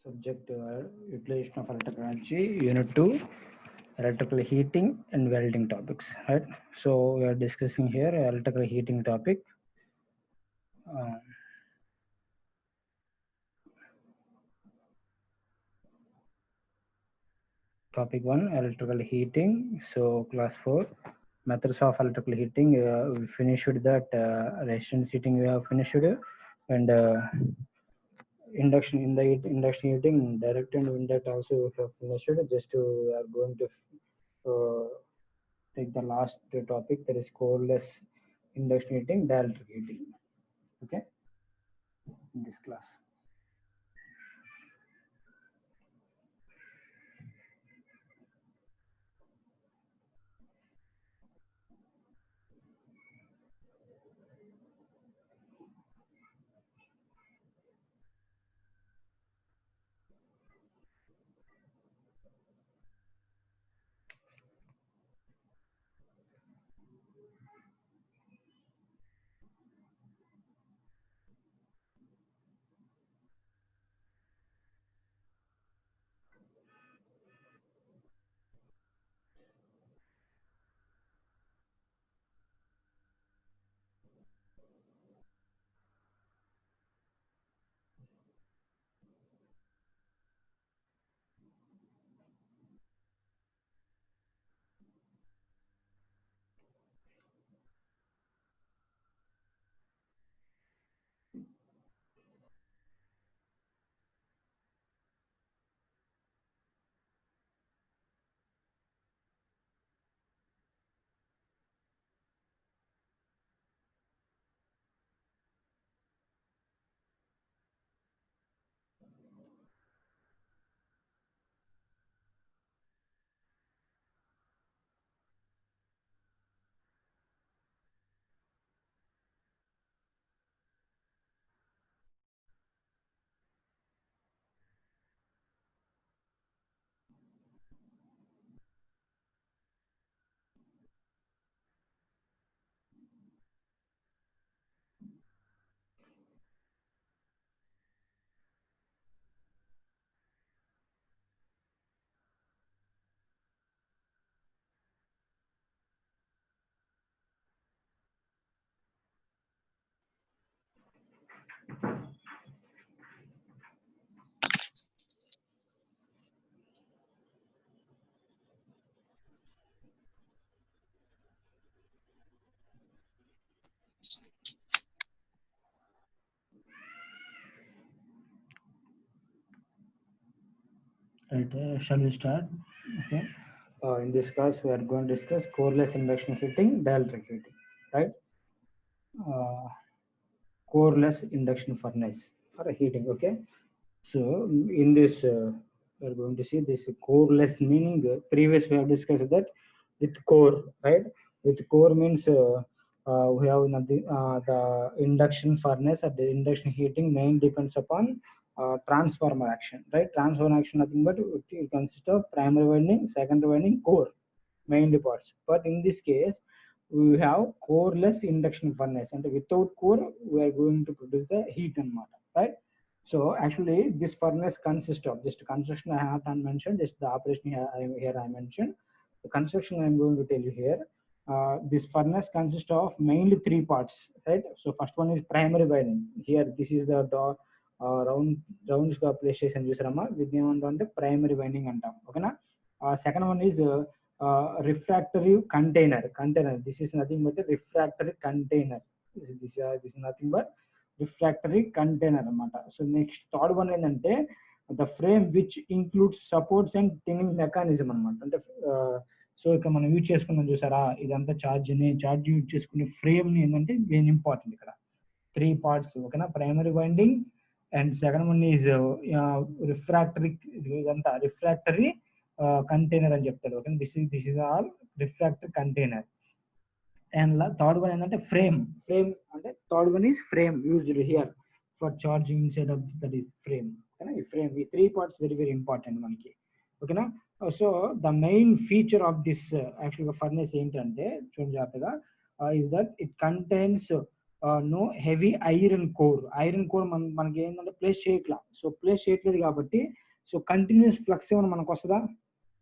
Subject utilization of electrical energy, unit 2, electrical heating and welding topics, right? So we are discussing here electrical heating topic. Topic 1, electrical heating. So class 4, methods of electrical heating. We finished that resistance heating we have finished, and induction induction heating, direct and indirect also we have finished. Just we are going to take the last topic, that is coreless induction heating, dielectric heating. Okay, in this class. Right, shall we start? Okay. In this class, we are going to discuss coreless induction heating, dielectric heating, right? Coreless induction furnace for heating. Okay. So in this, we are going to see this coreless meaning. Previous we have discussed that with core, right? With core means we have nothing. The induction furnace or the induction heating main depends upon transformer action, right? Transformer action nothing but it consists of primary winding, secondary winding, core, main parts. But in this case, we have coreless induction furnace, and without core, we are going to produce the heat and matter, right? So actually, this furnace consists of just construction I have not mentioned, just the operation here I mentioned. The construction I'm going to tell you here. This furnace consists of mainly three parts, right? So first one is primary winding. Here, this is the round place station చూసారమ్మా with the primary winding అంటాం ఓకేనా. Second one is refractory container. This is nothing but a refractory container. This is nothing but refractory container అనమాట. So next third one ఏంటంటే the frame which includes supports and tilting mechanism అనమాట. అంటే so ఇక్కడ మనం use చేసుకున్నాం చూసారా, ఇదంతా charge use చేసుకునే ఫ్రేమ్ ని ఏంటంటే మెయిన్ ఇంపార్టెంట్ ఇక్కడ త్రీ పార్ట్స్ ఓకేనా. Primary winding and second one is refractory, ఇదంతా రిఫ్రాక్టరీ కంటైనర్ అని చెప్తారు okay. This is all refractory container. And third one ఏంటంటే ఫ్రేమ్ అంటే third one is frame used here for charging inside of that is frame ఓకేనా. ఈ frame ఈ three parts very very important మనకి ఓకేనా. So the main feature of this యాక్చువల్గా furnace ఏంటంటే చూడండి జాగ్రత్తగా, is that it contains no heavy iron core మనకి ఏంటంటే ప్లేస్ చేయట్లా. సో ప్లేస్ చేయట్లేదు కాబట్టి సో కంటిన్యూస్ ఫ్లక్స్ ఏమైనా మనకు వస్తుందా?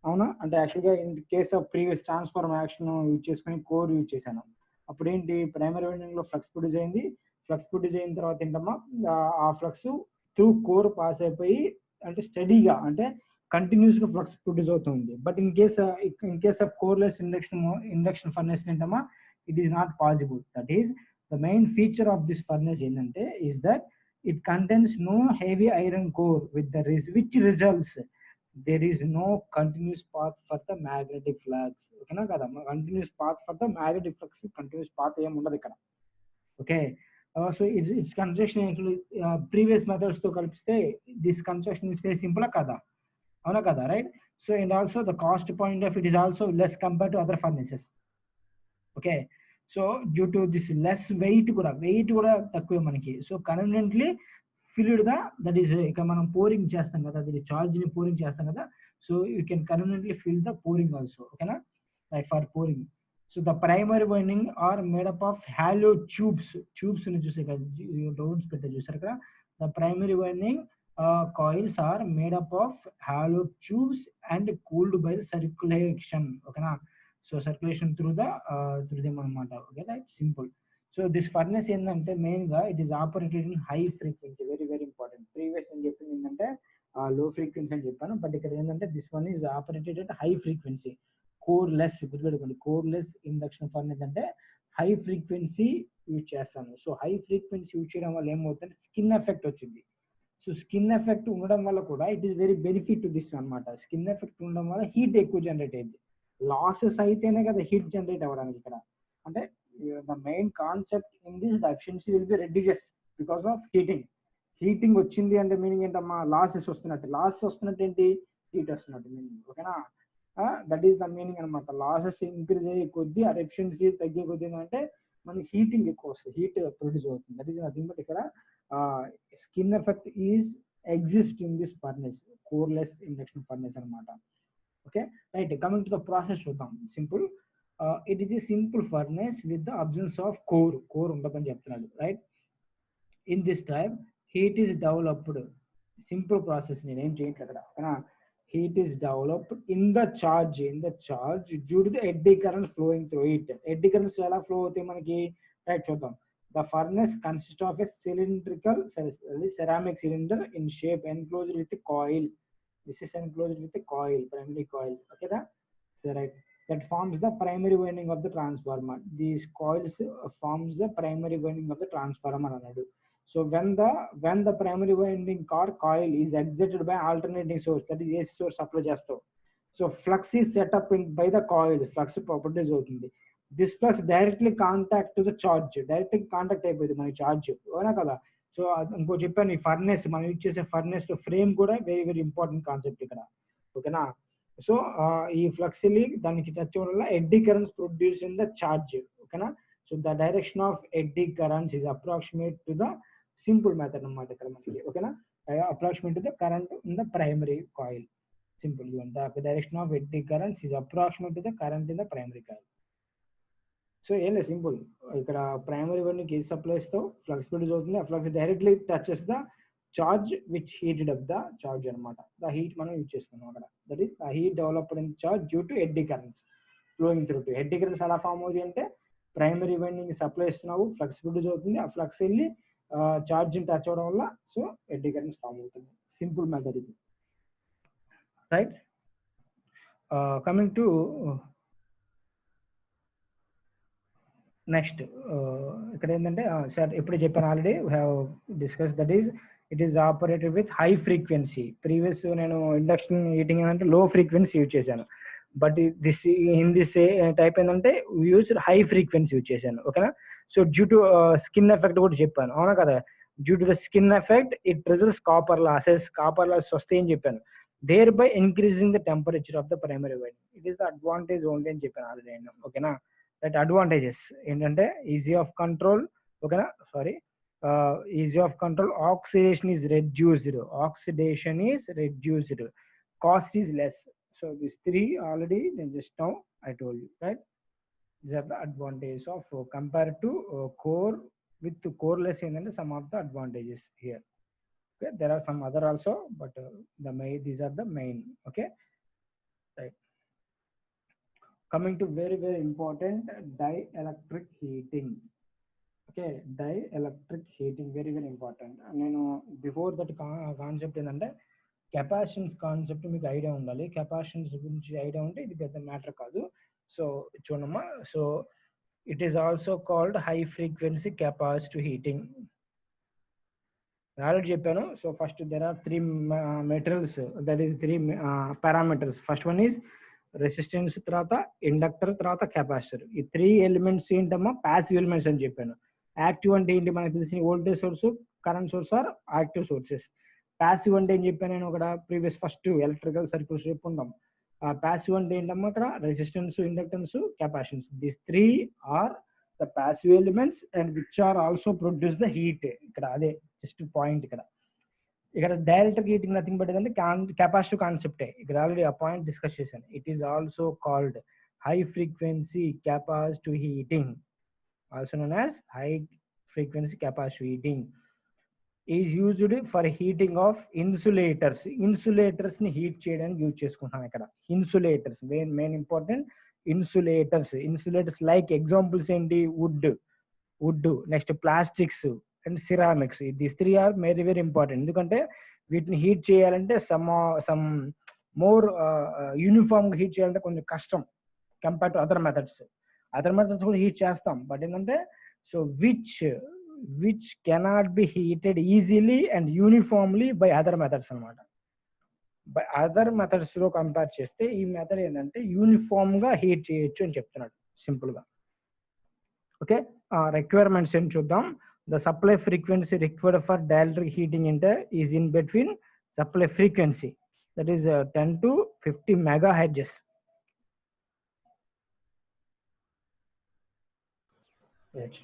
అవునా? అంటే యాక్చువల్గా in case of previous transform action use చేసుకుని కోర్ యూజ్ చేశాను. అప్పుడు ఏంటి, ప్రైమరీ వైండింగ్ లో ఫ్లక్స్ ప్రొడ్యూస్ అయింది. ఫ్లక్స్ ప్రొడ్యూస్ అయిన తర్వాత ఏంటమ్మా, ఆ ఫ్లక్స్ త్రూ కోర్ పాస్ అయిపోయి అంటే స్టడీగా అంటే కంటిన్యూస్ గా ఫ్లక్స్ ప్రొడ్యూస్ అవుతుంది. But in case of coreless induction furnace ఏంటమ్మా, it is not possible. That is the main feature of this furnace ఏంటంటే is that it contains no heavy iron core with which results there is no continuous path for the magnetic flux. ఓకేనా కదా, continuous path for the magnetic flux continuous path ఏమి ఉండదు ఇక్కడ. Okay, so it's construction actually previous methods తో కలిపిస్తే this construction is very simple కదా, అవునా కదా, right? So and also the cost point of it is also less compare to other furnaces. Okay, so due to this less weight కూడా తక్కువే మనకి. So conveniently filled the that is ఇక మనం pouring చేస్తాం కదా, అది చార్జ్ ని pouring చేస్తాం కదా, so you can conveniently fill the pouring also. ఓకేనా, right, for pouring. So the primary winding are made up of hollow tubes ని చూసే కదా, రౌండ్స్ పెట్టే చూసారు కదా, the primary winding coils are made up of hollow tubes and cooled by circulation. ఓకేనా, so circulation through them అనమాట. Okay, right, simple. So this furnace ఏంటంటే main గా it is operated in high frequency, very important. Previous నేను చెప్పింది ఏంటంటే low frequency అని చెప్పాను, but ఇక్కడ ఏంటంటే this one is operated at high frequency. Coreless, గుర్తుపెట్టుకోండి, కోర్లెస్ ఇండక్షన్ ఫర్నెస్ అంటే హై ఫ్రీక్వెన్సీ యూజ్ చేస్తాను. సో హై ఫ్రీక్వెన్సీ యూజ్ చేయడం వల్ల ఏమవుతుందంటే స్కిన్ ఎఫెక్ట్ వచ్చింది. సో స్కిన్ ఎఫెక్ట్ ఉండడం వల్ల కూడా it is very benefit to this అనమాట. స్కిన్ ఎఫెక్ట్ ఉండడం వల్ల హీట్ ఎక్కువ జనరేట్ అయింది. లాసెస్ అయితేనే కదా హీట్ జనరేట్ అవ్వడానికి. ఇక్కడ అంటే the main concept in this the efficiency will be reduces because of heating వచ్చింది అంటే మీనింగ్ ఏంటమ్మా, లాసెస్ వస్తున్నట్టు ఏంటి, హీట్ వస్తున్నట్టు మీనింగ్. ఓకేనా, దట్ ఈస్ ద మీనింగ్ అనమాట. లాసెస్ ఇంక్రీజ్ అయ్యే కొద్దీ ఆ ఎఫిషియన్సీ తగ్గే కొద్దీ అంటే మనకి హీటింగ్ ఎక్కువ వస్తుంది, హీట్ ప్రొడ్యూస్ అవుతుంది. దట్ ఈస్ నథింగ్ బట్ ఇక్కడ skin effect is exist in this furnace, coreless induction furnace అనమాట. Okay, right, coming to the process చూద్దాం. Simple, it is a simple furnace with the absence of core ఉండదని చెప్తున్నాడు, right? In this type heat is developed, simple process, నేనేం చేయట్లేదు అక్కడ, ఓకేనా. Heat is developed in the charge due to the eddy current flowing through it. Eddy currents ఎలా flow అవుతాయి మనకి, right, చూద్దాం. The furnace consists of a cylindrical ceramic cylinder in shape enclosed with a coil. This is enclosed with a coil, primary coil. Okay, so right, that forms the primary winding of the transformer. These coils forms the primary winding of the transformer anadu. So when the primary winding coil is excited by alternating source, that is AC source supply చేస్తావు. So flux is set up by the coil, flux properties అవుతుంది. This flux directly contact to the charge, directly contact అయిపోయింది మన charge, అవునా కదా. So ఇంకో చెప్పాను, ఈ furnace మనం యూజ్ చేసే ఫర్నెస్ లో ఫ్రేమ్ కూడా వెరీ ఇంపార్టెంట్ కాన్సెప్ట్ ఇక్కడ. ఓకేనా, సో ఈ ఫ్లక్స్ దానికి టచ్ అవ్వడం వల్ల eddy currents produce in the charge. ఓకేనా, so the direction of eddy currents is approximate to the simple method అన్నమాట ఇక్కడ మనకి. ఓకేనా, approximate to the current in the primary coil. Simple, the direction of eddy currents is approximate to the current in the primary coil. So ఏం లేదు, simple. ఇక్కడ primary winding AC supplies తో flux produce అవుతుంది. ఆ flux directly touches the charge which heated up the charge అనమాట. The heat మనం use చేసుకున్నాం అక్కడ. That is the heat developed in charge due to eddy currents flowing through to. Eddy currents ఎలా form అవుతుంది అంటే primary winding supply ఇస్తున్నావు, flux produce అవుతుంది, ఆ ఫ్లక్స్ వెళ్ళి చార్జ్ టచ్ అవడం వల్ల సో ఎడ్డీ కరెంట్స్ ఫామ్ అవుతుంది. సింపుల్ మెథడ్ ఇది, రైట్? కమింగ్ టు నెక్స్ట్, ఇక్కడ ఏంటంటే సార్ ఎప్పుడు చెప్పాను already, we have discuss, that is it is operated with high frequency. Previous నేను ఇండక్షన్ హీటింగ్ ఏంటంటే లో ఫ్రీక్వెన్సీ యూజ్ చేశాను, but this in this type ఏంటంటే యూజ్ హై ఫ్రీక్వెన్సీ యూజ్ చేశాను. ఓకేనా, so due to skin effect కూడా చెప్పాను, అవునా కదా. Due to the skin effect it presents copper losses వస్తాయని చెప్పాను, thereby increasing the temperature of the primary winding. It is the advantage only అని చెప్పాను ఆల్రెడీ నేను. ఓకేనా, రైట్, అడ్వాంటేజెస్ ఏంటంటే ఈజీ ఆఫ్ కంట్రోల్. ఓకేనా, sorry, easy of control, oxidation is reduced, cost is less. So this three already నేను just now I told you, right? These are the advantages of compared to core with coreless ఏంటంటే some of the advantages here. Okay, there are some other also, but these are the main. Okay, right. Coming to very very important, dielectric heating. Okay, dielectric heating very very important. నేను before that concept ఏంటంటే capacitance concept మీకు idea ఉండాలి. Capacitance గురించి idea ఉంటే ఇది పెద్ద matter కాదు. So చూడమ్మా, so it is also called high frequency capacitive heating. Already చెప్పాను. So first there are three materials, that is three parameters. First one is resistance, తర్వాత ఇండక్టర్, తర్వాత కెపాసిటర్. ఈ త్రీ ఎలిమెంట్స్ ఏంటమ్మా, ప్యాసివ్ ఎలిమెంట్స్ అని చెప్పాను. Active అంటే ఏంటి మనకు తెలిసిన voltage source, current source are active sources. Passive అంటే ఏం చెప్పాను నేను అక్కడ ప్రీవియస్ ఫస్ట్ ఎలక్ట్రికల్ సర్క్యూట్స్ చెప్పుకుంటాం. ప్యాసివ్ అంటే ఏంటమ్మా, అక్కడ resistance, inductance, capacitance. These three are the passive elements and which are also produce the heat. ఇక్కడ అదే జస్ట్ పాయింట్. ఇక్కడ డైరెక్ట్ హీటింగ్ నథింగ్ బట్ ఏంటంటే కెపాసిటివ్ కాన్సెప్టే. ఇక్కడ ఆల్రెడీ ఆ పాయింట్ డిస్కస్ చేశాను. It is also called high frequency capacitive heating, also known as high frequency capacitive heating. Is used for heating of insulators. Insulators ని heat చేయడానికి use చేసుకుంటాం ఇక్కడ. Insulators main important. Insulators like examples ఏంటి, wood, next plastics and ceramics. These three are very very important. ఎందుకంటే వీటిని heat చేయాలంటే some more uniform గా heat చేయాలంటే కొంచెం కష్టం compare to other methods. Other methods కూడా హీట్ చేస్తాం, బట్ ఏంటంటే so which cannot be heated easily and uniformly by other methods అనమాట. బై అదర్ మెథడ్స్ లో కంపేర్ చేస్తే ఈ మెథడ్ ఏంటంటే యూనిఫామ్ గా హీట్ చేయొచ్చు అని చెప్తున్నాడు సింపుల్ గా. ఓకే, రిక్వైర్మెంట్స్ ఏం చూద్దాం. The supply frequency required for dielectric heating is in between supply frequency, that is 10 to 50 megahertz. Right.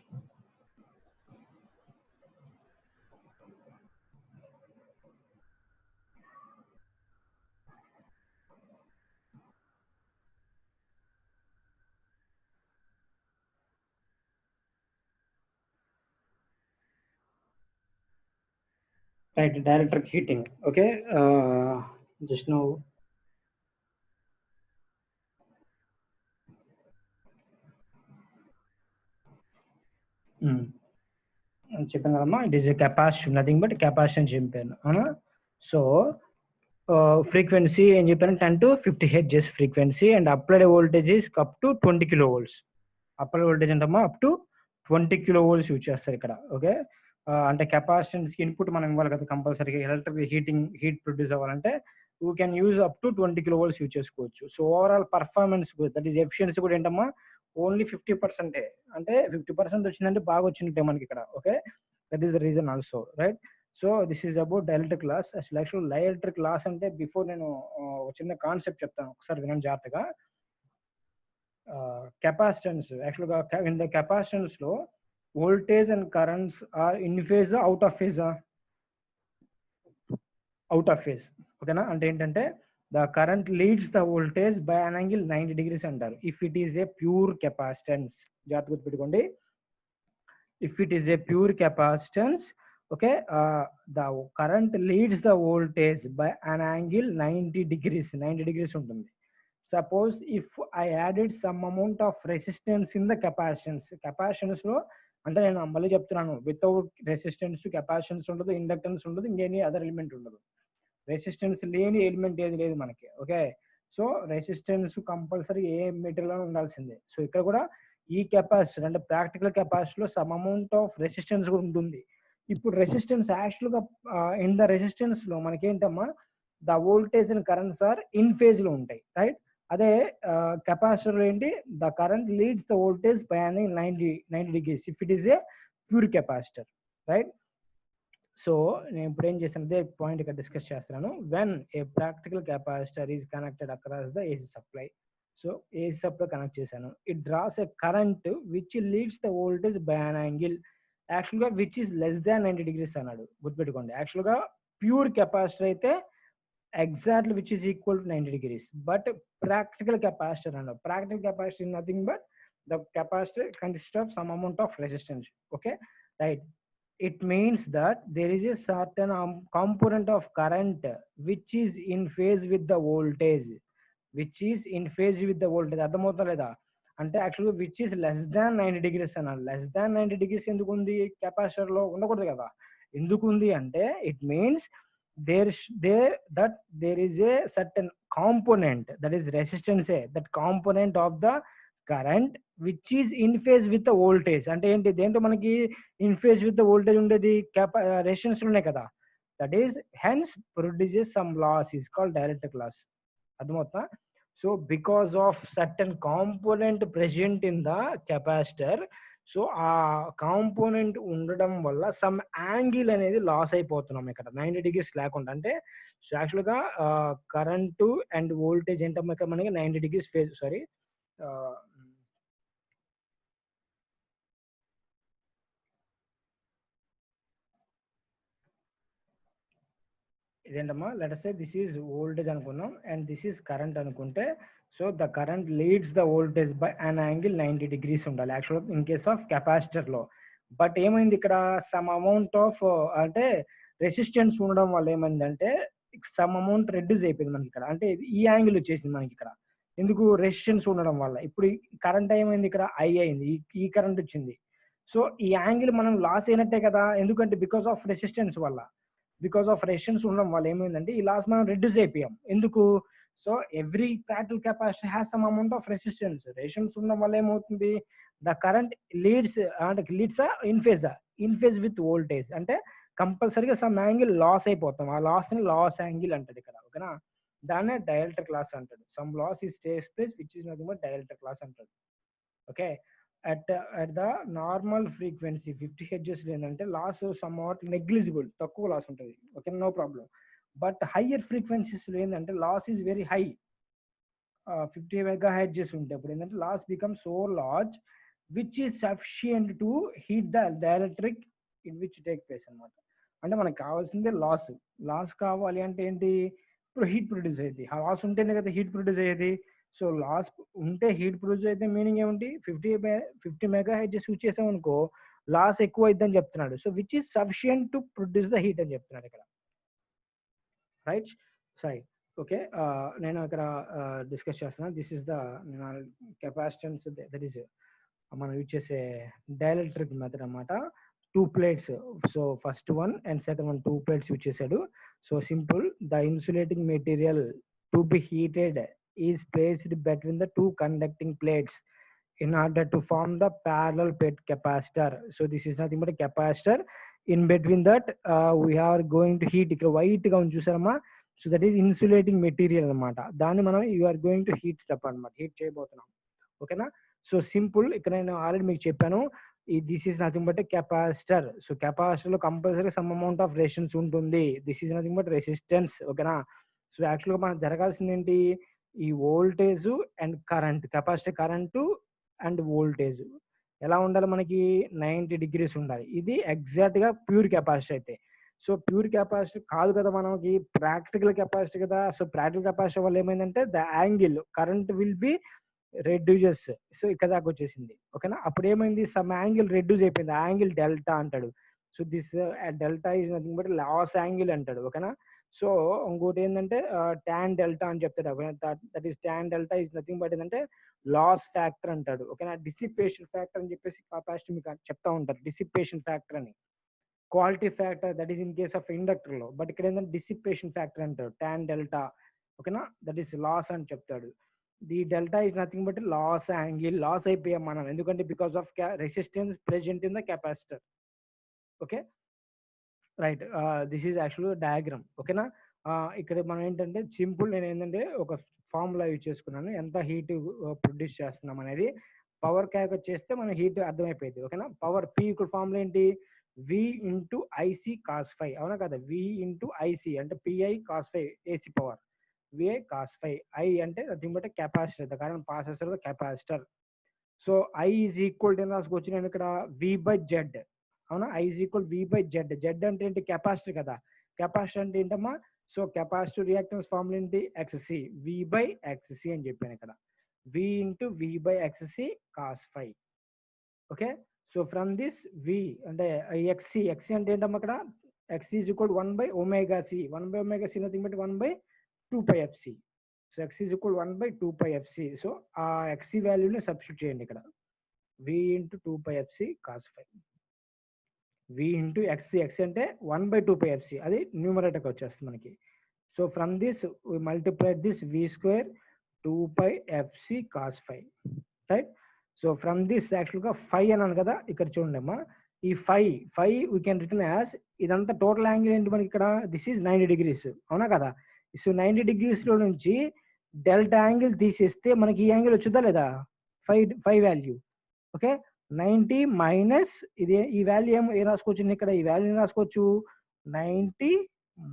Right, dielectric heating. Okay, just now చెప్పాను కదమ్మా, it is capacity, nothing but capacity అని చెప్పాను. అవునా? So frequency ఏం చెప్పాను, 10 to 50 hertz frequency and applied voltage is up to 20 kV. Applied voltage అంటమ్మా up to 20 kV use చేస్తారు ఇక్కడ. ఓకే, అంటే కెపాసిటెన్స్ కి ఇన్పుట్ మనం ఇవ్వాలి కదా కంపల్సరీగా. ఎలక్ట్రిక్ హీట్ ప్రొడ్యూస్ అవ్వాలంటే we can use up to 20 kV use చేసుకోవచ్చు. So overall performance that is efficiency కూడా ఏంటమ్మా ఓన్లీ 50%. అంటే 50% వచ్చిందంటే బాగా వచ్చినట్టే మనకి ఇక్కడ. Okay, that is the reason also, right? So this is about dielectric loss. అసలు యాక్చువల్ డైఎలక్ట్రిక్ లాస్ అంటే బిఫోర్ నేను ఒక చిన్న కాన్సెప్ట్ చెప్తాను, ఒకసారి వినండి జాగ్రత్తగా. కెపాసిటెన్స్ యాక్చువల్గా ఇన్ ద కెపాసిటెన్స్ లో voltage and currents are in phase, out of phase. Out of phase. ఓకేనా? అంటే ఏంటంటే the current leads the voltage by an angle 90 degrees అంటారు. if it is a pure capacitance, జాగ్రత్తగా గుర్తుపెట్టుకోండి. if it is a pure capacitance, okay, the current leads the voltage by an angle 90 degrees. 90 degrees ఉంటుంది. suppose if I added some amount of resistance in the capacitance లో, అంటే నేను మళ్ళీ చెప్తున్నాను, without resistance capacitance ఉండదు, inductance ఉండదు, ఇంకేని other element ఉండదు. రెసిస్టెన్స్ లేని ఎలిమెంట్ ఏది లేదు మనకి. ఓకే, సో రెసిస్టెన్స్ కంపల్సరీ ఏ మెటీరియల్ ఉండాల్సిందే. సో ఇక్కడ కూడా ఈ కెపాసిటర్ అంటే ప్రాక్టికల్ కెపాసిటీలో సమ్ అమౌంట్ ఆఫ్ రెసిస్టెన్స్ కూడా ఉంటుంది. ఇప్పుడు రెసిస్టెన్స్ యాక్చువల్ గా ఇన్ ద రెసిస్టెన్స్ లో మనకి ఏంటమ్మా, the voltage and currents are in phase లో ఉంటాయి, రైట్? అదే కెపాసిటర్ లో ఏంటి, the current leads the voltage by 90 degrees if it is a pure capacitor, right? So నేను ఇప్పుడు ఏం చేశాను, అదే పాయింట్ ఇక్కడ డిస్కస్ చేస్తున్నాను. When a practical capacitor is connected across the AC supply. So AC supply connect చేశాను. It draws a current which leads the voltage by an angle actual గా which is less than 90 degrees అన్నాడు, గుర్తుపెట్టుకోండి. Actual గా pure capacitor అయితే exactly which is equal to 90 degrees. But practical capacitor అన్నాడు. Practical capacitor nothing but the capacitor consists of some amount of resistance. Okay, right? It means that there is a certain component of current which is in phase with the voltage, అర్థమవుతా లేదా? అంటే యాక్చువల్గా which is less than 90 degrees అనాలి. Less than 90 degrees ఎందుకు ఉంది capacitor లో? ఉండకూడదు కదా. ఎందుకు ఉంది అంటే it means there is a certain component, that is resistance, that component of the current which is in phase with the voltage. అంటే ఏంటి? దేంట్లో మనకి in phase with the voltage ఉండేది? రెసిస్టెన్స్ ఉన్నాయి కదా. That is hence produces some loss is called dielectric loss. అర్థమవుతా? So because of certain component present in the capacitor, so ఆ component ఉండడం వల్ల సమ్ యాంగిల్ అనేది లాస్ అయిపోతున్నాం ఇక్కడ 90 degrees లేకుండా. అంటే సో యాక్చువల్గా కరెంటు అండ్ వోల్టేజ్ ఏంటో మనకి 90 degrees ఫేజ్, సారీ ఇదేంటమ్మా, let us say this is voltage అనుకున్నాం అండ్ దిస్ ఈజ్ కరెంట్ అనుకుంటే, so the current leads the voltage by an angle 90 degrees ఉండాలి actual in case of capacitor లో. But ఏమైంది ఇక్కడ? Some amount of అంటే resistance ఉండడం వల్ల ఏమైందంటే సమ్ అమౌంట్ రెడ్యూస్ అయిపోయింది మనకి ఇక్కడ. అంటే ఈ యాంగిల్ వచ్చేసింది మనకి ఇక్కడ. ఎందుకు? రెసిస్టెన్స్ ఉండడం వల్ల. ఇప్పుడు కరెంట్ ఏమైంది ఇక్కడ? ఐ అయింది, ఈ కరెంట్ వచ్చింది. సో ఈ యాంగిల్ మనం లాస్ అయినట్టే కదా. ఎందుకంటే బికాస్ ఆఫ్ రెసిస్టెన్స్ వల్ల, బికాస్ ఆఫ్ రెసిస్టెన్స్ ఉండడం వల్ల ఏమైందంటే ఈ లాస్ మనం రెడ్యూస్ అయిపోయాం. ఎందుకు? So every parallel capacitor has some amount of resistance. Resistance ఉండడం వల్ల ఏమవుతుంది? The current leads in phase with voltage. అంటే కంపల్సరీగా సమ్ యాంగిల్ లాస్ అయిపోతాం. ఆ లాస్ ని లాస్ యాంగిల్ అంటాడు ఇక్కడ. ఓకేనా? దాన్నే డైఎలక్ట్రిక్ లాస్ అంటాడు. Some loss is takes place which is nothing but dielectric loss అంటాడు. Okay, at the normal frequency 50 hertz ఏంటంటే లాస్ సమ్వాట్ నెగ్లిజిబుల్, తక్కువ లాస్ ఉంటుంది. Okay, no problem. But higher frequencies లో ఏంటంటే loss is very high. 50 MHz ఉంటే అప్పుడు ఏంటంటే loss become so large which is sufficient to heat the dielectric in which take place అనమాట. అంటే మనకు కావాల్సిందే లాస్. లాస్ కావాలి అంటే ఏంటి? ఇప్పుడు హీట్ ప్రొడ్యూస్ అయ్యేది. ఆ లాస్ ఉంటేనే కదా హీట్ ప్రొడ్యూస్ అయ్యేది. సో లాస్ ఉంటే హీట్ ప్రొడ్యూస్ అయితే మీనింగ్ ఏమిటి? 50 MHz యూజ్ చేసాం అనుకో లాస్ ఎక్కువ అయిద్దని చెప్తున్నాడు. So which is sufficient to produce the heat అని చెప్తున్నాడు ఇక్కడ. రైట్ సై. ఓకే, నేను ఇక్కడ డిస్కస్ చేస్తున్నాను. This is the capacitance, that is మనం యూజ్ చేసే డైఎలక్ట్రిక్ మెథడ్ అన్నమాట. 2 plates. So first one and second one 2 plates use చేశాడు. So simple, the insulating material to be heated is placed between the 2 conducting plates in order to form the parallel plate capacitor. So this is nothing but a capacitor. In between that we are going to heat. ఇక్కడ white గా ఉంది చూసారమ్మా. So that is insulating material అనమాట. దాన్ని మనం you are going to heat up అనమాట, heat చేయబోతున్నాం. ఓకేనా? సో సింపుల్, ఇక్కడ నేను ఆల్రెడీ మీకు చెప్పాను, this is nothing but capacitor. So capacitor లో compulsory some amount of resistance ఉంటుంది. This is nothing but resistance. ఓకేనా? సో యాక్చువల్ గా మనకు జరగాల్సింది ఏంటి? ఈ voltage and current, capacitor current and voltage ఎలా ఉండాలి మనకి? 90 degrees ఉండాలి. ఇది ఎగ్జాక్ట్ గా ప్యూర్ కెపాసిటర్ అయితే. సో ప్యూర్ కెపాసిటర్ కాదు కదా మనకి, ప్రాక్టికల్ కెపాసిటర్ కదా. సో ప్రాక్టికల్ కెపాసిటర్ వల్ల ఏమైందంటే the angle current will be reduces. So ఇక్కడ దాకా వచ్చేసింది. ఓకేనా? అప్పుడు ఏమైంది? సమ్ యాంగిల్ రెడ్యూస్ అయిపోయింది. ఆ యాంగిల్ డెల్టా అంటాడు. So this delta is nothing but loss angle అంటాడు. ఓకేనా? సో ఇంకోటి ఏంటంటే టాన్ డెల్టా అని చెప్తాడు. That is tan delta is nothing but ఏంటంటే లాస్ ఫ్యాక్టర్ అంటాడు. ఓకేనా? డిసిపేషన్ ఫ్యాక్టర్ అని చెప్పేసి కెపాసిటీ మీకు చెప్తా ఉంటారు, డిసిపేషన్ ఫ్యాక్టర్ అని. Quality factor that is in case of inductor లో. బట్ ఇక్కడ ఏంటంటే డిసిపేషన్ ఫ్యాక్టర్ అంటాడు, టాన్ డెల్టా. ఓకేనా? దట్ ఈస్ లాస్ అని చెప్తాడు. The delta is nothing but loss angle. Loss అయిపోయాం మనం, ఎందుకంటే because of resistance present in the capacitor. Okay, right. This is actual diagram. ఓకేనా? ఇక్కడ మనం ఏంటంటే సింపుల్, నేను ఏంటంటే ఒక ఫార్ములా యూజ్ చేసుకున్నాను, ఎంత హీట్ ప్రొడ్యూస్ చేస్తున్నాం అనేది. పవర్ క్యాల్కులేట్ చేస్తే మన హీట్ అర్థమైపోయింది. ఓకేనా? పవర్ పి ఈక్వల్ ఫార్ములా ఏంటి? V into IC cos 5. అవునా కదా? వి ఇంటూ ఐసి అంటే PI cos 5 AC power, VI cos 5. I అంటే nothing but capacitor, the current passes through the capacitor. So I is equal to రాసుకొచ్చి నేను ఇక్కడ V by Z. అవునా? I is equal V by Z. Z అంటే ఏంటి? Capacitor కదా. Capacitor అంటే ఏంటమ్మా? సో కెపాసిటర్ రియాక్టెన్స్ ఫార్ములా ఏంటి? ఎక్స్సి, వి బై ఎక్స్సి అని చెప్పాను ఇక్కడ. V into V by XC cos 5. Okay, so from this V అంటే ఎక్సి అంటే ఏంటమ్మా అక్కడ X is equal 1/ωc 1/ωc nothing but 1/2πfc. So X is equal 1/2πfc. So ఆ XC వాల్యూని substitute చేయండి ఇక్కడ, v ఇంటూ 2πfc cos phi, v into X అంటే 1/2πfc, అది న్యూమరేటర్కి వచ్చేస్తుంది మనకి. So from this V multiply this v square 2πfc cos phi, right. So from this యాక్చువల్గా 5 అన్నాను కదా, ఇక్కడ చూడండి అమ్మా, ఈ 5 వీ కెన్ రిటర్న్ యాజ్, ఇదంతా టోటల్ యాంగిల్ ఏంటి మనకి ఇక్కడ, దిస్ ఈజ్ 90 degrees, అవునా కదా. సో 90 degrees లో నుంచి డెల్టా యాంగిల్ తీసేస్తే మనకి ఈ యాంగిల్ వచ్చుద్దా లేదా, 5 వాల్యూ. ఓకే, 90 మైనస్ ఇది, ఈ వాల్యూ ఏం రాసుకోవచ్చు ఇక్కడ, ఈ వాల్యూ రాసుకోవచ్చు 90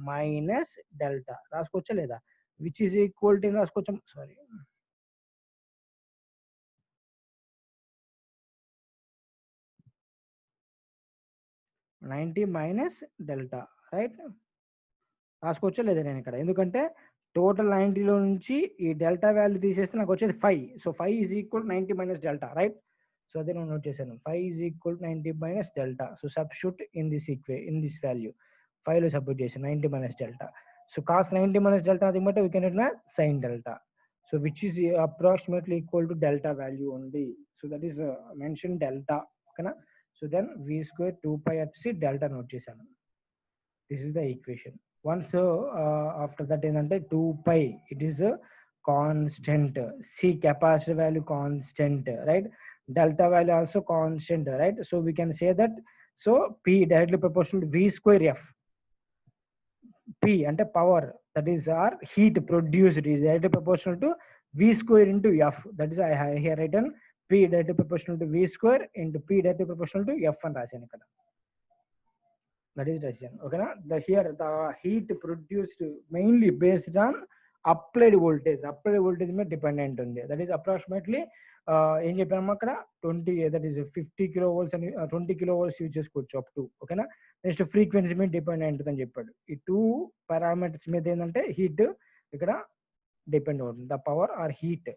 మైనస్ డెల్టా రాసుకోవచ్చా లేదా, విచ్ ఈజ్ ఈక్వల్ టు రాసుకోవచ్చు, సారీ 90 మైనస్ డెల్టా, రైట్. రాసుకోవచ్చా లేదా నేను ఇక్కడ, ఎందుకంటే టోటల్ 90లో నుంచి ఈ డెల్టా వాల్యూ తీసేస్తే నాకు వచ్చేది 5. So 5 is equal 90 minus delta, right. So అదే నేను నోట్ చేశాను, 5 is equal 90 minus delta. So substitute in this value, 5లో సబ్స్టిట్యూట్ చేసి 90 minus delta. So cos 90 minus delta అది బట్టి we can return sine delta. So which is approximately equal to delta value only. So that is mention delta, ఓకేనా. So then v square 2πfc delta note చేశాను. This is the equation. Once after that ఏంటంటే 2π it is constant, C capacity value constant, right. Delta value also constant, right. So we can say that, so p directly proportional to v square f. p అంటే power, that is or heat produced, is directly proportional to v square into f. That is I here written p directly proportional to v square into p directly proportional to f అని రాశాను ఇక్కడ. That is రాశాను, ఓకేనా. Here the heat produced mainly based on applied voltage మీద dependent ఉంది. That is approximately ఏం చెప్పాము అక్కడ 20, దట్ ఈస్ 50 kV అని 20 kV యూజ్ చేసుకోవచ్చు అప్ టు, ఓకేనా. నెక్స్ట్ ఫ్రీక్వెన్సీ మీద డిపెండెంట్ అని చెప్పాడు. ఈ 2 పారామీటర్స్ మీద ఏంటంటే హీట్ ఇక్కడ డిపెండ్ అవుతుంది, the power or heat.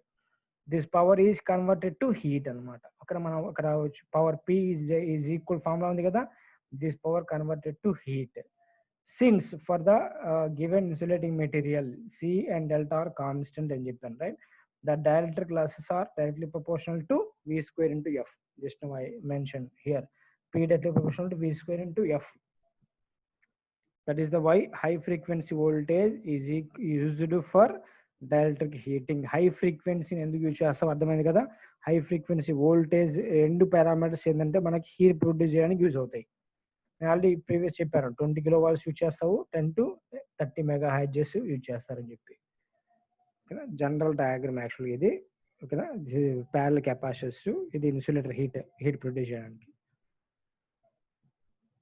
This power is converted to heat అనమాట. అక్కడ మనం అక్కడ power p is equal formula ఉంది కదా, this power converted to heat. Since for the given insulating material c and delta are constant అని చెప్పాను, right. The dielectric losses are directly proportional to v square into f. Just I mention here p directly proportional to v square into f. That is the why high frequency voltage is used for dielectric heating. High ఫ్రీక్వెన్సీని ఎందుకు use చేస్తాం అర్థమైంది కదా. High frequency voltage రెండు parameters ఏంటంటే మనకి heat produce చేయడానికి use అవుతాయి. నేను ఆల్రెడీ ప్రీవియస్ చెప్పాను 20 kV యూజ్ చేస్తావు, 10 to 30 MHz యూజ్ చేస్తారని చెప్పి, ఓకేనా. జనరల్ డయాగ్రామ్ యాక్చువల్గా ఇది, ఓకేనా. ప్యారలల్ కెపాసిటర్స్, ఇది ఇన్సులేటర్ హీట్ ప్రొడ్యూస్ చేయడానికి.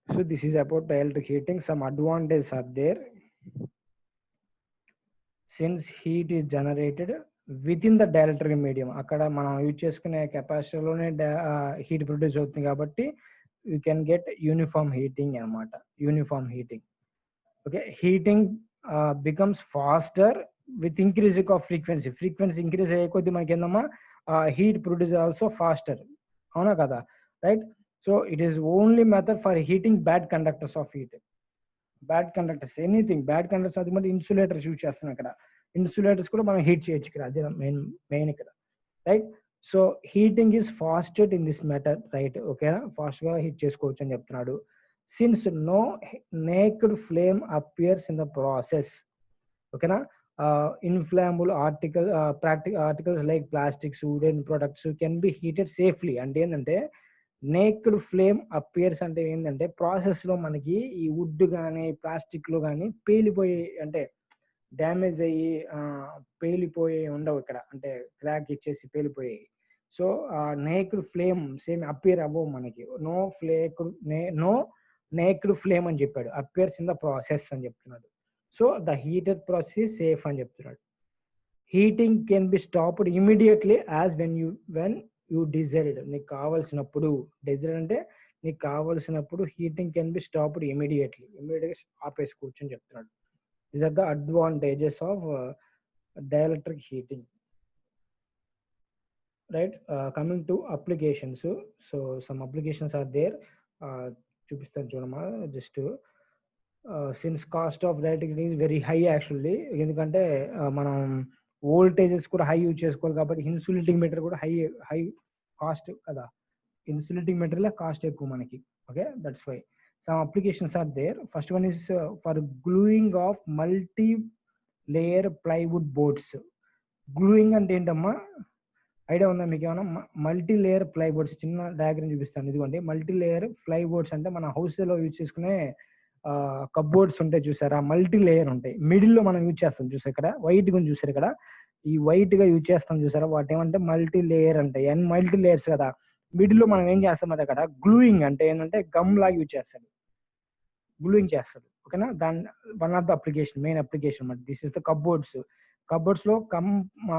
So this is about dielectric heating. Some advantages are there. Since heat is generated within the dielectric medium, అక్కడ మనం యూజ్ చేసుకునే కెపాసిటర్లోనే హీట్ ప్రొడ్యూస్ అవుతుంది కాబట్టి you can get uniform heating అనమాట. Uniform heating, okay. Heating becomes faster with increasing of frequency increase అయ్యే కొద్ది మనకి ఏందమ్మా హీట్ ప్రొడ్యూస్ ఆల్సో ఫాస్టర్, అవునా కదా, right. So it is only method for heating bad conductors of heat. Bad conductors, anything bad conductors, అది మరి insulators use చేస్తున్నాం ఇక్కడ. ఇన్సులేటర్స్ కూడా మనం హీట్ చేయొచ్చు ఇక్కడ, అదే మెయిన్ ఇక్కడ, right. So heating is fasted in this method, right, ఓకేనా. ఫాస్ట్ గా హీట్ చేసుకోవచ్చు అని చెప్తున్నాడు. Since no naked flame appears in the process, ఓకేనా. Inflammable articles like plastics, wooden products can be heated safely. అంటే ఏంటంటే నేక్డ్ ఫ్లేమ్ అపియర్స్ అంటే ఏంటంటే ప్రాసెస్ లో మనకి ఈ వుడ్ కానీ ప్లాస్టిక్ లో కానీ పేలిపోయి, అంటే డ్యామేజ్ అయ్యి పేలిపోయి ఉండవు ఇక్కడ, అంటే క్రాక్ ఇచ్చేసి పేలిపోయాయి. So naked flame same appear అవ్వవు మనకి. నో నేక్డ్ ఫ్లేమ్ అని చెప్పాడు, అపియర్స్ ఇన్ ద ప్రాసెస్ అని చెప్తున్నాడు. So the heated process safe అని చెప్తున్నాడు. Heating can be stopped immediately as when you desired. నీకు కావాల్సినప్పుడు, డిజైర్డ్ అంటే నీకు కావాల్సినప్పుడు హీటింగ్ కెన్ బి స్టాప్డ్ ఇమీడియట్గా ఆపేసుకోవచ్చు అని చెప్తున్నాడు. These are the advantages of dielectric heating. right? Coming to applications, so some applications are there. చూపిస్తాను చూడమ్మా just since cost of direct is very high actually, ఎందుకంటే మనం వోల్టేజెస్ కూడా హై యూజ్ చేసుకోవాలి కాబట్టి ఇన్సులేటింగ్ మెటీరియల్ కూడా హై కాస్ట్ కదా, insulating material cost ఎక్కువ మనకి. Okay, that's why some applications are there. First one is for gluing of multi layer plywood boards. Gluing అంటే ఏంటమ్మా, ఐడియా ఉందా మీకు ఏమన్నా? మల్టీ లేయర్ ప్లైబోర్డ్స్, చిన్న డయాగ్రామ్ చూపిస్తాను. ఇదిగోండి మల్టీ లేయర్ ప్లైబోర్డ్స్ అంటే మన హౌస్ లో యూజ్ చేసుకునే కప్బోర్డ్స్ ఉంటాయి చూసారా, మల్టీ లేయర్ ఉంటాయి. మిడిల్ లో మనం యూజ్ చేస్తాం చూసారు, ఇక్కడ వైట్ గా చూసారు, ఇక్కడ ఈ వైట్ గా యూజ్ చేస్తాం చూసారా, వాటి ఏమంటే మల్టీ లేయర్ అంటే అండ్ మల్టీ లేయర్స్ కదా. మిడిల్ లో మనం ఏం చేస్తాం అంటే అక్కడ గ్లూయింగ్ అంటే ఏంటంటే గమ్ లాగా యూజ్ చేస్తాడు, గ్లూయింగ్ చేస్తాడు. ఓకేనా, దాని one of the application, main application అన్నమాట. This is the cupboards. Cupboards లో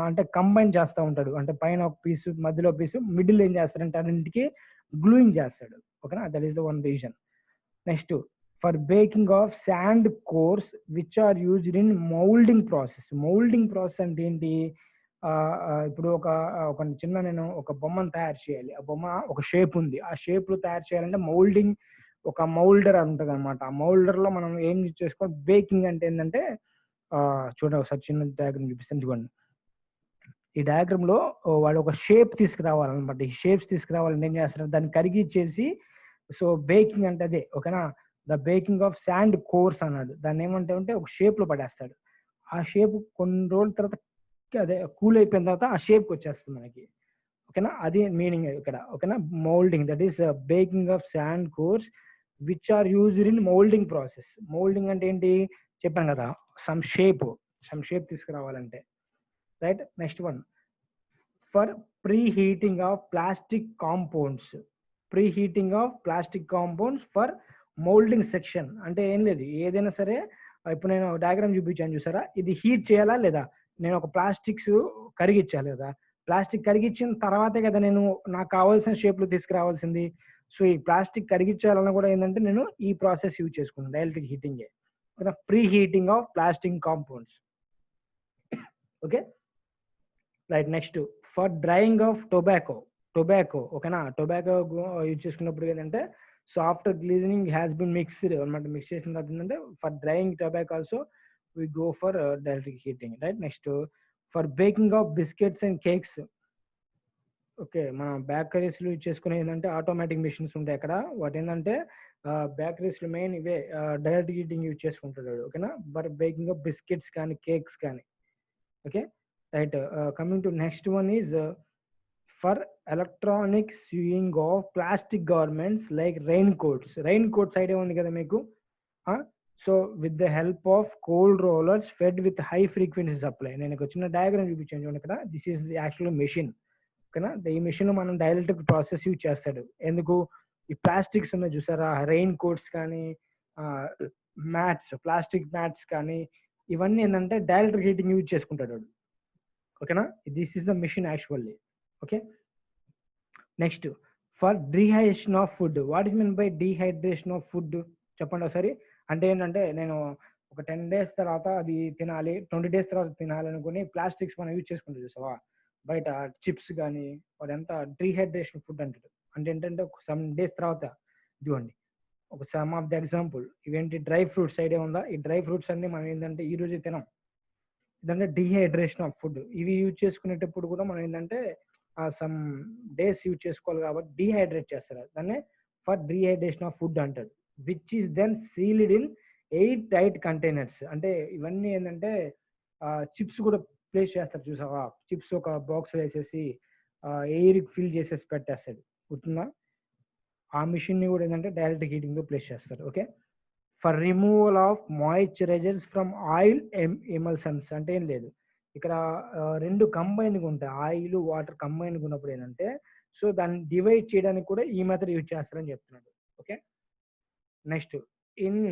అంటే కంబైన్ చేస్తూ ఉంటాడు, అంటే పైన ఒక పీసు మధ్యలో పీసు మిడిల్ ఏం చేస్తాడంటే అన్నింటికి గ్లూయింగ్ చేస్తాడు. ఓకేనా, that is the one reason. Next for baking of sand cores which are used in moulding process. Moulding process అంటే ఏంటి? ఇప్పుడు ఒక చిన్న నేను ఒక బొమ్మను తయారు చేయాలి, ఆ బొమ్మ ఒక షేప్ ఉంది, ఆ షేప్ లో తయారు చేయాలంటే మౌల్డింగ్, ఒక మౌల్డర్ ఉంటుంది అనమాట. ఆ మౌల్డర్ లో మనం ఏం చేసుకోవాలి, బేకింగ్ అంటే ఏంటంటే చూడండి ఒకసారి చిన్న డయాగ్రామ్ చూపిస్తాను. ఇదిగోండి ఈ డయాగ్రామ్ లో వాడు ఒక షేప్ తీసుకురావాలన్నమాట. ఈ షేప్స్ తీసుకురావాలంటే ఏం చేస్తారు, దాన్ని కరిగిచ్చేసి, సో బేకింగ్ అంటే అదే. ఓకేనా, the baking of sand course అన్నాడు. దాన్ని ఏమంటే అంటే ఒక షేప్ లో పడేస్తాడు. ఆ షేప్ కొన్ని రోజుల తర్వాత అదే కూల్ అయిపోయిన తర్వాత ఆ షేప్ వచ్చేస్తుంది మనకి. ఓకేనా, అది మీనింగ్ ఇక్కడ. ఓకేనా, moulding, that is baking of sand cores which are used in moulding process. Moulding అంటే ఏంటి చెప్పాను కదా, సమ్ షేప్ తీసుకురావాలంటే, right. Next one for pre heating of plastic compounds. Pre heating of plastic compounds for moulding section అంటే ఏం లేదు, ఏదైనా సరే ఇప్పుడు నేను డయాగ్రామ్ చూపించాను చూసారా, ఇది హీట్ చేయాలా లేదా, నేను ఒక ప్లాస్టిక్స్ కరిగించాలి కదా, ప్లాస్టిక్ కరిగించిన తర్వాతే కదా నేను నాకు కావాల్సిన షేప్ లో తీసుకురావాల్సింది. సో ఈ ప్లాస్టిక్ కరిగించాలన్నా కూడా ఏంటంటే నేను ఈ ప్రాసెస్ యూజ్ చేసుకున్నాను, direct heating. Pre heating of plastic compounds. Okay, right. Next for drying of tobacco. ఓకేనా, టొబాకో యూజ్ చేసుకున్నప్పుడు ఏంటంటే, సో ఆఫ్టర్ గ్లీజనింగ్ హ్యాస్ బిన్ మిక్స్డ్ అనమాట, మిక్స్ చేసిన తర్వాత ఏంటంటే for drying tobacco also we go for direct heating, right. Next for baking of biscuits and cakes. Okay, మన bakeries లో యూజ్ చేసుకునే ఏంటంటే ఆటోమేటిక్ మిషన్స్ ఉంటాయి అక్కడ, వాటి ఏంటంటే బేకరీస్ లో మెయిన్ ఇవే డైరెక్ట్ హీటింగ్ యూజ్ చేసుకుంటాడు. ఓకేనా, ఫర్ బేకింగ్ ఆఫ్ బిస్కెట్స్ కానీ కేక్స్ కానీ. Okay, right. Coming to next one is for electronic sewing of plastic garments like raincoats idea ఉంది కదా మీకు. So with the help of cold rollers fed with high frequency supply. నేను ఒక చిన్న diagram చూపించాను చూడండి ఇక్కడ, దిస్ ఈస్ యాక్చువల్ మెషిన్. ఓకేనా, ఈ మెషిన్ మనం డైరెక్ట్ ప్రాసెస్ యూజ్ చేస్తాడు. ఎందుకు, ఈ ప్లాస్టిక్స్ ఉన్నాయి చూసారా, రెయిన్ కోట్స్ కానీ ప్లాస్టిక్ మ్యాట్స్ కానీ, ఇవన్నీ ఏంటంటే డైరెక్ట్ హీటింగ్ యూజ్ చేసుకుంటాడు. ఓకేనా, this is the machine actually. Okay, next for dehydration of food. What is mean by dehydration of food చెప్పండి ఒకసారి. అంటే ఏంటంటే నేను ఒక 10 days తర్వాత అది తినాలి, 20 days తర్వాత తినాలి అనుకుని ప్లాస్టిక్స్ మనం యూజ్ చేసుకుంటాం చూసావా, బయట చిప్స్ కానీ, వాడు ఎంత డిహైడ్రేషన్ ఫుడ్ అంటాడు. అంటే ఏంటంటే సమ్ డేస్ తర్వాత, ఇదిగోండి ఒక సమ్ ఆఫ్ ద ఎగ్జాంపుల్, ఇవేంటి డ్రై ఫ్రూట్స్ ఐడియా ఉందా, ఈ డ్రై ఫ్రూట్స్ అన్ని మనం ఏంటంటే ఈ రోజే తినం, ఇదంటే డిహైడ్రేషన్ ఆఫ్ ఫుడ్. ఇవి యూజ్ చేసుకునేటప్పుడు కూడా మనం ఏంటంటే సమ్ డేస్ యూజ్ చేసుకోవాలి కాబట్టి డిహైడ్రేట్ చేస్తారు, దాన్ని ఫర్ డిహైడ్రేషన్ ఆఫ్ ఫుడ్ అంటాడు. Which is then sealed in 8 tight containers. అంటే ఇవన్నీ ఏంటంటే చిప్స్ కూడా ప్లేస్ చేస్తారు చూసావా, చిప్స్ ఒక బాక్స్ వేసేసి ఎయిర్ ఫిల్ చేసేసి పెట్టేస్తాడు, గుర్తుందా. ఆ మిషన్ ని కూడా ఏంటంటే డైరెక్ట్ హీటింగ్ లో ప్లేస్ చేస్తారు. Okay, for removal of moisturisers from oil emulsions. అంటే ఏం లేదు, ఇక్కడ రెండు కంబైన్గా ఉంటాయి, ఆయిల్ వాటర్ కంబైన్గా ఉన్నప్పుడు ఏంటంటే, సో దాన్ని డివైడ్ చేయడానికి కూడా ఈ మెథడ్ యూజ్ చేస్తారని చెప్తున్నాడు. Okay, next in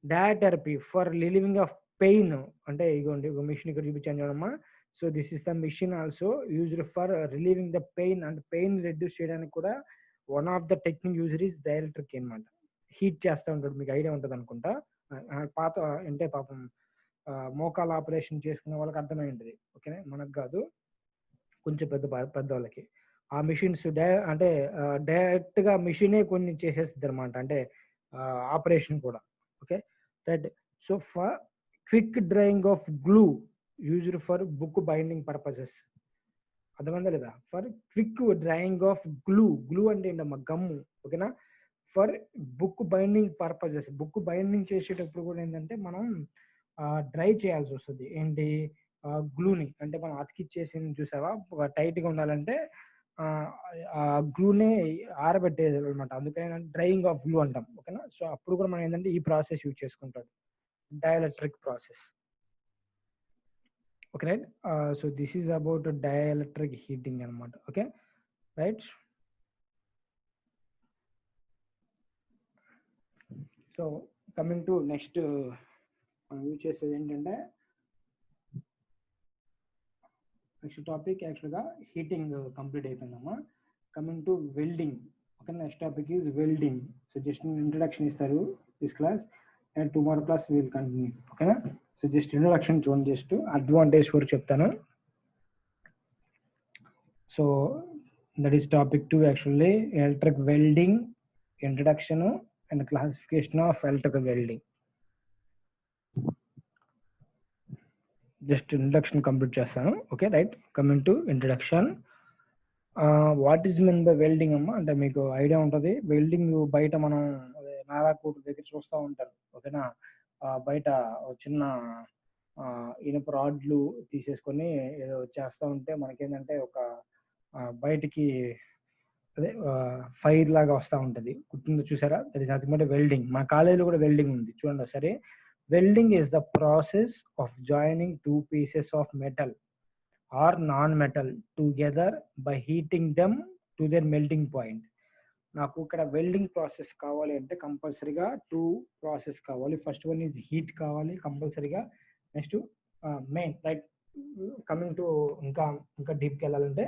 diathermy for relieving of pain. అంటే ఇగోండి ఒక మిషన్ ఇక్కడ చూపించాను చూడమ్మా. So this is the machine also used for relieving the pain, అంటే పెయిన్ రెడ్యూస్ చేయడానికి కూడా one of the technique used is dielectric అనమాట. హీట్ చేస్తూ ఉంటాడు, మీకు ఐడియా ఉంటుంది అనుకుంటా. పాత అంటే పాపం మోకాల ఆపరేషన్ చేసుకునే వాళ్ళకి అర్థమై ఉంటుంది. ఓకేనా, మనకు కాదు, కొంచెం పెద్ద వాళ్ళకి. ఆ మిషన్స్ అంటే డైరెక్ట్ గా మిషనే కొన్ని చేసేస్తుంది అనమాట, అంటే ఆపరేషన్ కూడా. Okay right. So for quick drying of glue used for book binding purposes. అర్థమైందా లేదా? For quick drying of glue అంటే ఏంటమ్మా, గమ్ము. ఓకేనా? For book binding purposes. Book binding చేసేటప్పుడు కూడా ఏంటంటే మనం డ్రై చేయాల్సి వస్తుంది. ఏంటి? గ్లూని అంటే మనం అతికిచ్చేసింది చూసావా, టైట్ గా ఉండాలంటే ఆ గ్లూనే ఆరబెట్టేది అనమాట. అందుకని డ్రైయింగ్ ఆఫ్ గ్లూ అంటాం. ఓకేనా? సో అప్పుడు కూడా మనం ఏంటంటే ఈ ప్రాసెస్ యూజ్ చేసుకుంటాం, dielectric process. Okay right. So this is about dielectric heating అనమాట. Okay right. So coming to next మనం యూజ్ చేసేది ఏంటంటే, నెక్స్ట్ టాపిక్ యాక్చువల్గా హీటింగ్ కంప్లీట్ అయిపోయిందమ్మా. Coming to welding. Okay, next topic is welding. So just introduction ఇస్తారు this class, and tomorrow class will continue. ఓకేనా? So just introduction చూడండి, just advantage కూడా చెప్తాను. So that is topic 2 actually, electric welding, introduction and classification of electrical welding. Just introduction complete చేస్తాను. Okay right. Coming to introduction, what is mean by welding అమ్మా అంటే మీకు idea ఉంటుంది. Welding బయట మనం నారాకోట దగ్గర చూస్తూ ఉంటారు. ఓకేనా? బయట చిన్న ఇనుప రాడ్లు తీసేసుకొని ఏదో చేస్తూ ఉంటే మనకేంటంటే ఒక బయటికి అదే ఫైర్ లాగా వస్తూ ఉంటుంది. గుర్తుందో చూసారా? That is nothing but welding. మా కాలేజీలో కూడా వెల్డింగ్ ఉంది, చూడండి సరే. Welding is the process of joining two pieces of metal or non-metal together by heating them to their melting point. నాకు ఇక్కడ వెల్డింగ్ ప్రాసెస్ కావాలి అంటే కంపల్సరీగా 2 ప్రాసెస్ కావాలి. ఫస్ట్ వన్ ఈజ్ హీట్ కావాలి కంపల్సరీగా. Next main right. Coming to ఇంకా డీప్కి వెళ్ళాలంటే,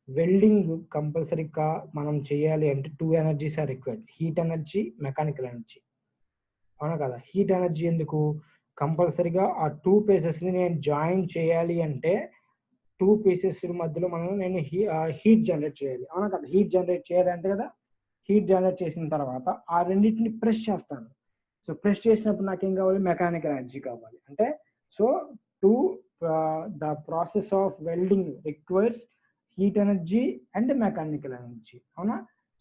వెల్డింగ్ కంపల్సరీగా మనం చేయాలి అంటే 2 energies are required, heat energy, mechanical energy. అవునా కదా? హీట్ ఎనర్జీ ఎందుకు? కంపల్సరీగా ఆ 2 పీసెస్ ని నేను జాయిన్ చేయాలి అంటే 2 పీసెస్ మధ్యలో నేను హీట్ జనరేట్ చేయాలి. అవునా కదా? హీట్ జనరేట్ చేయాలి అంతే కదా? హీట్ జనరేట్ చేసిన తర్వాత ఆ రెండింటిని ప్రెస్ చేస్తాను. సో ప్రెస్ చేసినప్పుడు నాకేం కావాలి? మెకానికల్ ఎనర్జీ కావాలి. అంటే so the process of welding requires heat energy and mechanical energy. అవునా?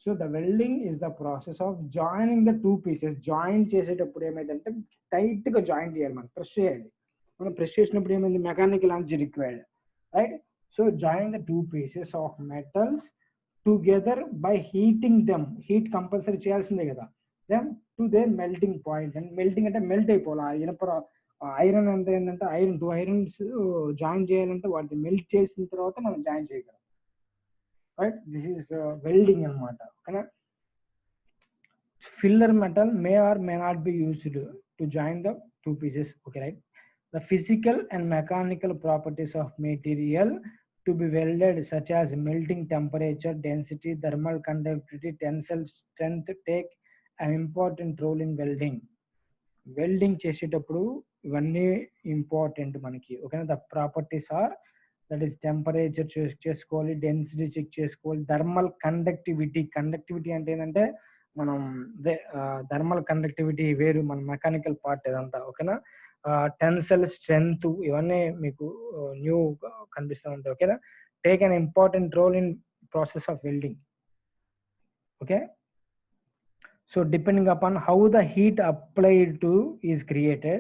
So the welding is the process of joining the 2 pieces. Join చేసేటప్పుడు ఏమైందంటే టైట్ గా జాయిన్ చేయాలి, మనం ప్రెస్ చేయాలి. మనం ప్రెస్ చేసినప్పుడు ఏమైంది? Mechanical energy required, right? So join the 2 pieces of metals together by heating them. Heat compulsory చేయాల్సిందే కదా. Then to there melting point. And melting అంటే మెల్ట్ అయిపోవాలి. ఆ ఇనప ఐరన్ ఎంత ఏంటంటే ఐరన్ 2 ఐరన్స్ జాయిన్ చేయాలంటే వాటిని మెల్ట్ చేసిన తర్వాత మనం జాయిన్ చేయగలం, right? This is welding anamata. Okay, filler metal may or may not be used to join the 2 pieces. Okay, right? The physical and mechanical properties of material to be welded, such as melting temperature, density, thermal conductivity, tensile strength, take an important role in welding. Welding చేసేటప్పుడు ఇవన్నీ important మనకి. ఓకేనా? The properties are, that is temperature check చేసుకోవాలి, density check చేసుకోవాలి, thermal conductivity. Conductivity అంటే ఏంటంటే మనం thermal conductivity వేరు, మన మెకానికల్ పార్ట్ ఇదంతా. ఓకేనా? టెన్సైల్ స్ట్రెంగ్త్, ఇవన్నీ మీకు న్యూ కనిపిస్తూ ఉంటాయి. ఓకేనా? Take an important role in process of welding. Okay. So depending upon how the heat applied to is created,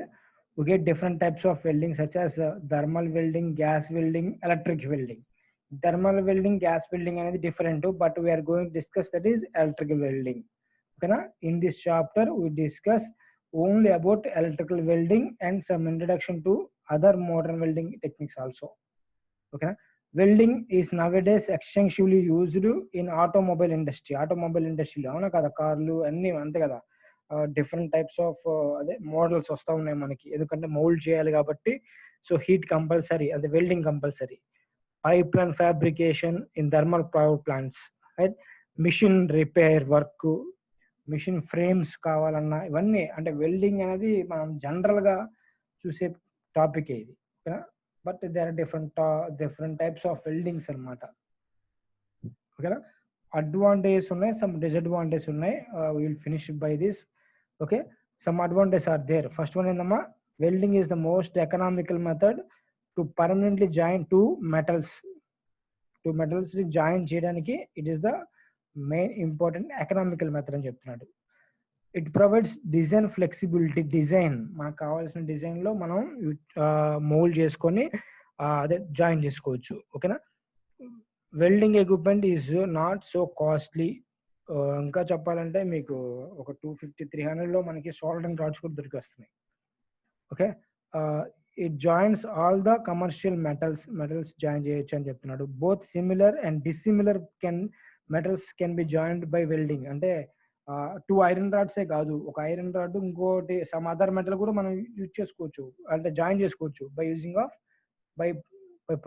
we get different types of welding such as thermal welding, gas welding, electric welding. Thermal welding, gas welding అనేది different, but we are going to discuss that is electrical welding. Okay na? In this chapter we discuss only about electrical welding and some introduction to other modern welding techniques also. Okay na? Welding is nowadays extensively used in automobile industry. Automobile industry అవునా కదా? కార్లు అన్ని అంతే కదా, different types of అదే models వస్తూ ఉన్నాయి మనకి, ఎందుకంటే మౌల్డ్ చేయాలి కాబట్టి. సో హీట్ కంపల్సరీ, అది welding compulsory. Pipeline fabrication in thermal power plants, right? Machine repair work, machine frames కావాలన్నా, ఇవన్నీ అంటే వెల్డింగ్ అనేది మనం జనరల్ గా చూసే టాపిక్ ఇది. ఓకేనా? But there are different types of weldings అనమాట. ఓకేనా. అడ్వాంటేజెస్ ఉన్నాయి, సమ్ డిసడ్వాంటేజెస్ ఉన్నాయి. We will finish by this. Okay, some advantages are there. First one ఏందమ్మా, welding is the most economical method to permanently join two metals ని join చేయడానికి it is the main important economical method అని చెప్తున్నాడు. It provides design flexibility, design మనకు కావాల్సిన design లో మనం mould చేసుకొని అదే జాయిన్ చేసుకోవచ్చు. ఓకేనా. Welding equipment is not so costly. ఇంకా చెప్పాలంటే మీకు ఒక 250-300 లో మనకి సోల్డరింగ్ రాడ్స్ కూడా దొరికొస్తున్నాయి. Okay, it joins all the commercial metals join చేయొచ్చు అని చెప్తున్నాడు. Both similar and dissimilar metals can be joined by welding. అంటే 2 ఐరన్ రాడ్సే కాదు, ఒక ఐరన్ రాడ్ ఇంకోటి సమ్ అదర్ మెటల్ కూడా మనం యూజ్ చేసుకోవచ్చు, అంటే జాయిన్ చేసుకోవచ్చు by using of by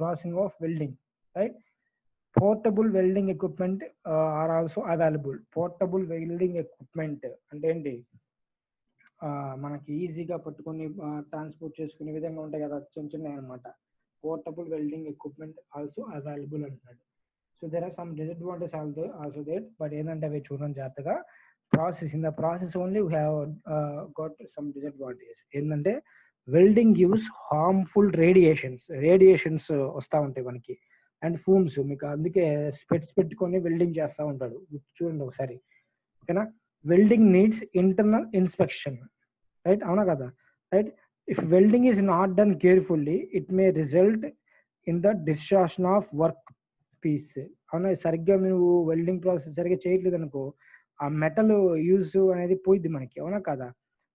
processing of welding, right. Portable welding equipment are also available. Portable welding equipment అంటే ఏంటి, మనకి ఈజీగా పట్టుకొని ట్రాన్స్పోర్ట్ చేసుకునే విధంగా ఉంటాయి కదా, చిన్న అనమాట. Portable welding equipment also available అంటున్నాడు. So there are some disadvantage also there, but ఏంటంటే అవి చూడడం జాగ్రత్తగా. In the process only we have got some disadvantages. ఏంటంటే వెల్డింగ్ గివ్స్ హార్మ్ఫుల్ రేడియేషన్స్ వస్తూ ఉంటాయి మనకి, అండ్ ఫూమ్స్. మీకు అందుకే స్పెట్స్ పెట్టుకొని వెల్డింగ్ చేస్తూ ఉంటాడు, చూడండి ఒకసారి. ఓకేనా. Welding needs internal inspection, right, అవునా కదా, right. If welding is not done carefully it may result in the destruction of work piece. అవునా, సరిగ్గా నువ్వు వెల్డింగ్ ప్రాసెస్ సరిగ్గా చేయట్లేదు అనుకో, ఆ మెటల్ యూజ్ అనేది పోయిద్ది మనకి, అవునా కదా.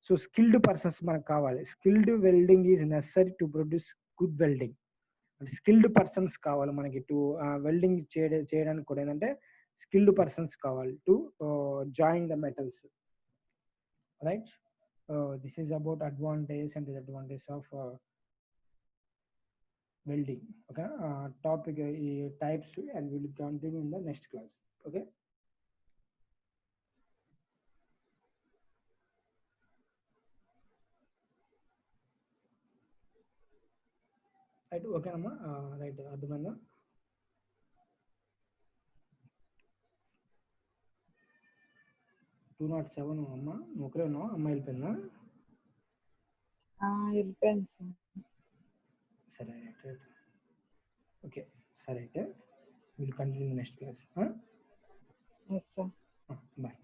సో స్కిల్డ్ పర్సన్స్ మనకు కావాలి. Skilled welding is necessary to produce good welding. Skilled persons కావాలి మనకి టు వెల్డింగ్ చేయడానికి కూడా. ఏంటంటే స్కిల్డ్ పర్సన్స్ కావాలి to join the metals, right. This is about advantage and disadvantage of welding. Okay, topic types, and we will continue in the next class. Okay. Right. Okay amma, right, అర్థమైందా? 207 అమ్మ, ఒకరే ఉన్నావా, అమ్మ వెళ్ళిపోయిందా? వెళ్ళిపోయింది sir. సరే, right. Okay, సరే అయితే will continue next class. Yes sir. Bye.